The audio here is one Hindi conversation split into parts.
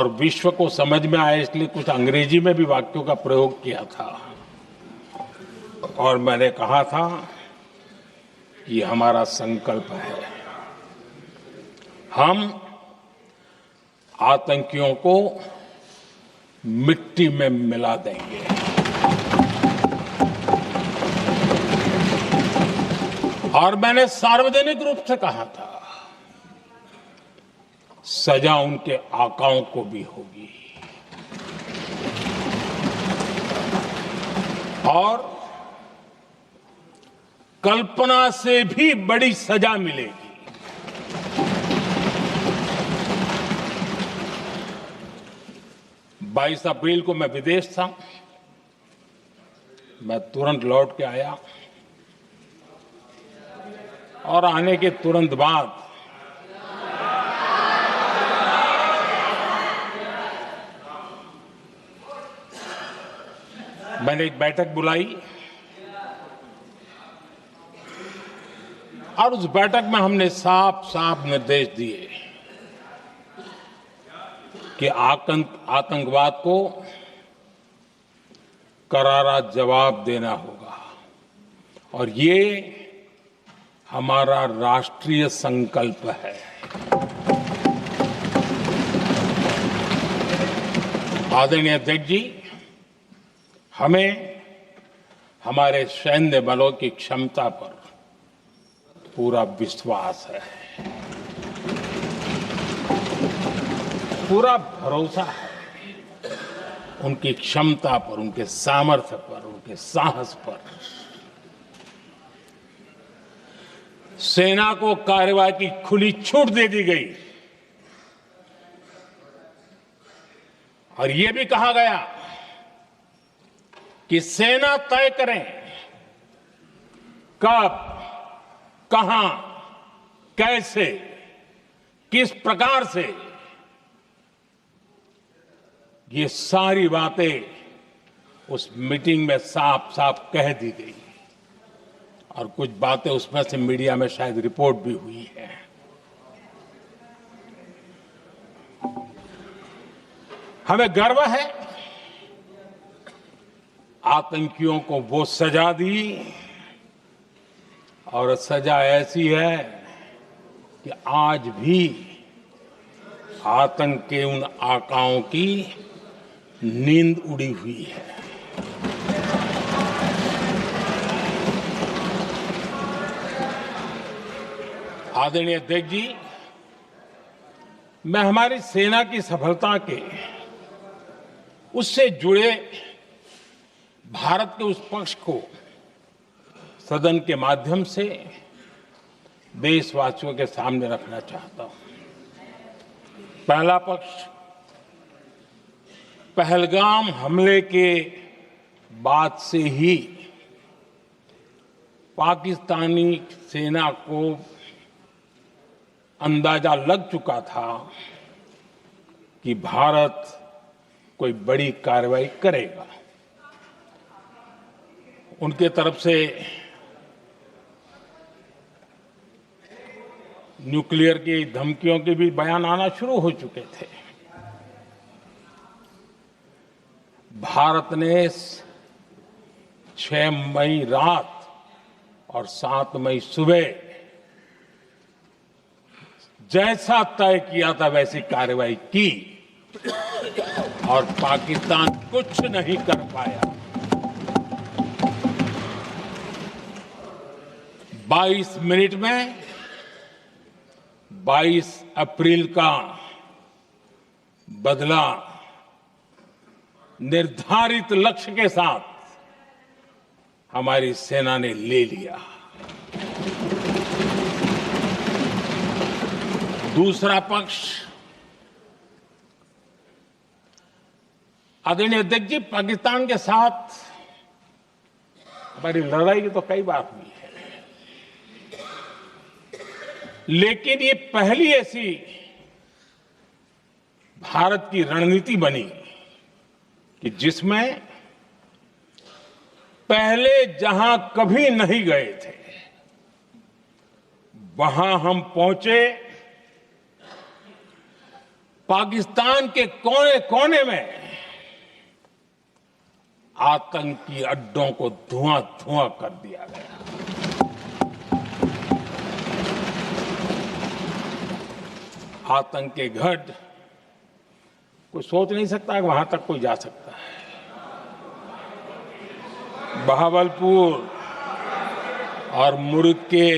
और विश्व को समझ में आए इसलिए कुछ अंग्रेजी में भी वाक्यों का प्रयोग किया था और मैंने कहा था कि हमारा संकल्प है हम आतंकियों को मिट्टी में मिला देंगे। और मैंने सार्वजनिक रूप से कहा था सजा उनके आकाओं को भी होगी और कल्पना से भी बड़ी सजा मिलेगी। 22 अप्रैल को मैं विदेश था, मैं तुरंत लौट के आया और आने के तुरंत बाद मैंने एक बैठक बुलाई और उस बैठक में हमने साफ साफ निर्देश दिए कि आतंकवाद को करारा जवाब देना होगा और ये हमारा राष्ट्रीय संकल्प है। आदरणीय अध्यक्ष जी, हमें हमारे सैन्य बलों की क्षमता पर पूरा विश्वास है, पूरा भरोसा है उनकी क्षमता पर, उनके सामर्थ्य पर, उनके साहस पर। सेना को कार्रवाई की खुली छूट दे दी गई और यह भी कहा गया कि सेना तय करें कब, कहां, कैसे, किस प्रकार से। ये सारी बातें उस मीटिंग में साफ साफ कह दी गई और कुछ बातें उसमें से मीडिया में शायद रिपोर्ट भी हुई है। हमें गर्व है आतंकियों को वो सजा दी और सजा ऐसी है कि आज भी आतंक के उन आकाओं की नींद उड़ी हुई है। आदरणीय अध्यक्ष जी, मैं हमारी सेना की सफलता के उससे जुड़े भारत के उस पक्ष को सदन के माध्यम से देशवासियों के सामने रखना चाहता हूं। पहला पक्ष, पहलगाम हमले के बाद से ही पाकिस्तानी सेना को अंदाजा लग चुका था कि भारत कोई बड़ी कार्रवाई करेगा। उनके तरफ से न्यूक्लियर की धमकियों के भी बयान आना शुरू हो चुके थे। भारत ने 6 मई रात और 7 मई सुबह जैसा तय किया था वैसी कार्रवाई की और पाकिस्तान कुछ नहीं कर पाया। 22 मिनट में 22 अप्रैल का बदला निर्धारित लक्ष्य के साथ हमारी सेना ने ले लिया। दूसरा पक्ष, आदरणीय अध्यक्ष जी, पाकिस्तान के साथ हमारी लड़ाई तो कई बार हुई है, लेकिन ये पहली ऐसी भारत की रणनीति बनी कि जिसमें पहले जहां कभी नहीं गए थे वहां हम पहुंचे, पाकिस्तान के कोने कोने में आतंकी अड्डों को धुआं धुआं कर दिया गया। आतंक के गढ़ कोई सोच नहीं सकता कि वहां तक कोई जा सकता है। बहावलपुर और मुर्गे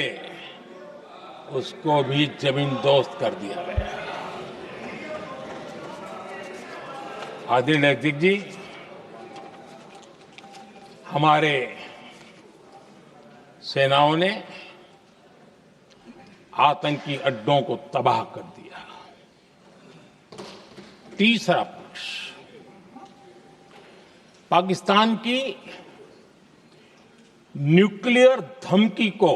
उसको भी जमीन दोस्त कर दिया गया। आदरणीय अध्यक्ष जी, हमारे सेनाओं ने आतंकी अड्डों को तबाह कर दिया। तीसरा पक्ष, पाकिस्तान की न्यूक्लियर धमकी को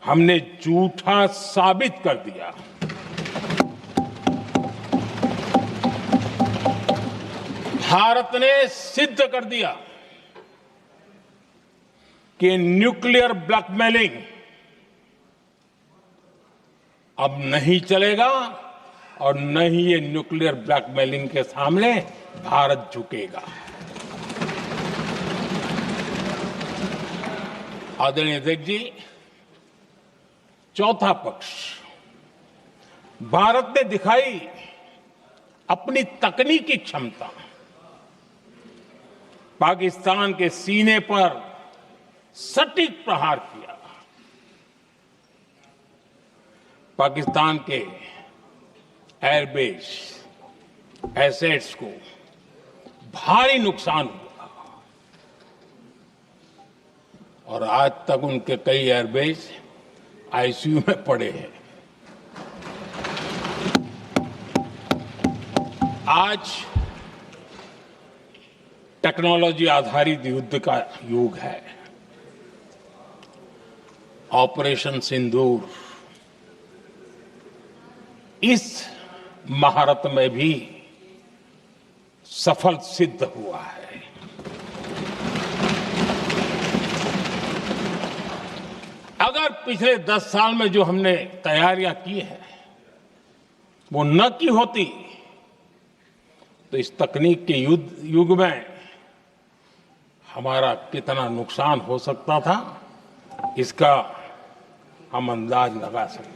हमने झूठा साबित कर दिया। भारत ने सिद्ध कर दिया कि न्यूक्लियर ब्लैकमेलिंग अब नहीं चलेगा और न ही ये न्यूक्लियर ब्लैकमेलिंग के सामने भारत झुकेगा। आदरणीय अध्यक्ष जी, चौथा पक्ष, भारत ने दिखाई अपनी तकनीकी क्षमता। पाकिस्तान के सीने पर सटीक प्रहार किया। पाकिस्तान के एयरबेस एसेट्स को भारी नुकसान हुआ और आज तक उनके कई एयरबेस आईसीयू में पड़े हैं। आज टेक्नोलॉजी आधारित युद्ध का युग है। ऑपरेशन सिंदूर इस महारत में भी सफल सिद्ध हुआ है। अगर पिछले 10 साल में जो हमने तैयारियां की हैं वो न की होती तो इस तकनीक के युग में हमारा कितना नुकसान हो सकता था, इसका हम अंदाज लगा सकते हैं।